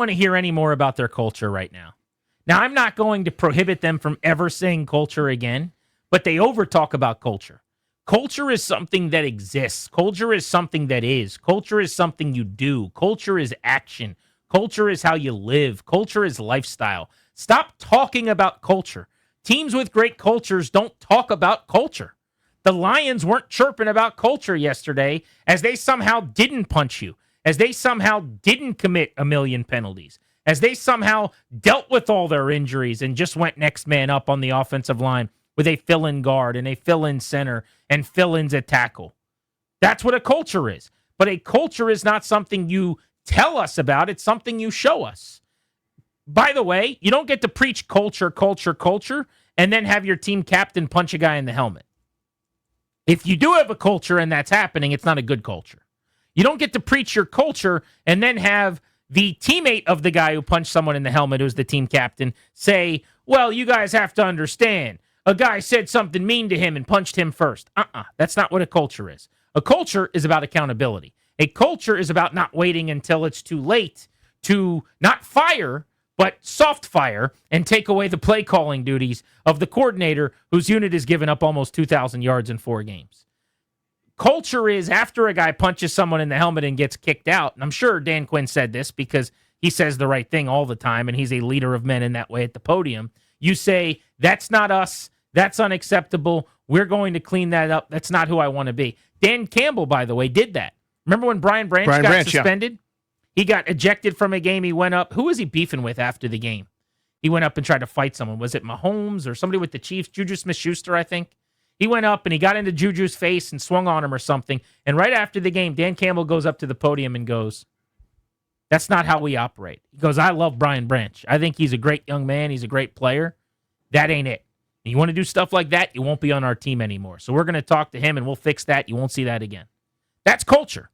want to hear any more about their culture right now. Now, I'm not going to prohibit them from ever saying culture again, but they over-talk about culture. Culture is something that exists. Culture is something that is. Culture is something you do. Culture is action. Culture is how you live. Culture is lifestyle. Stop talking about culture. Teams with great cultures don't talk about culture. The Lions weren't chirping about culture yesterday as they somehow didn't punch you, as they somehow didn't commit a million penalties, as they somehow dealt with all their injuries and just went next man up on the offensive line with a fill-in guard and a fill-in center and fill-ins at tackle. That's what a culture is. But a culture is not something you tell us about. It's something you show us. By the way, you don't get to preach culture, culture, culture, and then have your team captain punch a guy in the helmet. If you do have a culture and that's happening, it's not a good culture. You don't get to preach your culture and then have the teammate of the guy who punched someone in the helmet, who's the team captain, say, well, you guys have to understand. A guy said something mean to him and punched him first. That's not what a culture is. A culture is about accountability. A culture is about not waiting until it's too late to not fire, but soft fire and take away the play calling duties of the coordinator whose unit has given up almost 2,000 yards in 4 games. Culture is after a guy punches someone in the helmet and gets kicked out, and I'm sure Dan Quinn said this because he says the right thing all the time, and he's a leader of men in that way at the podium. You say, that's not us, that's unacceptable, we're going to clean that up, that's not who I want to be. Dan Campbell, by the way, did that. Remember when Brian Branch got suspended? Yeah. He got ejected from a game. He went up. Who was he beefing with after the game? He went up and tried to fight someone. Was it Mahomes or somebody with the Chiefs? Juju Smith-Schuster, I think. He went up and he got into Juju's face and swung on him or something. And right after the game, Dan Campbell goes up to the podium and goes, that's not how we operate. He goes, I love Brian Branch. I think he's a great young man. He's a great player. That ain't it. You want to do stuff like that, you won't be on our team anymore. So we're going to talk to him and we'll fix that. You won't see that again. That's culture.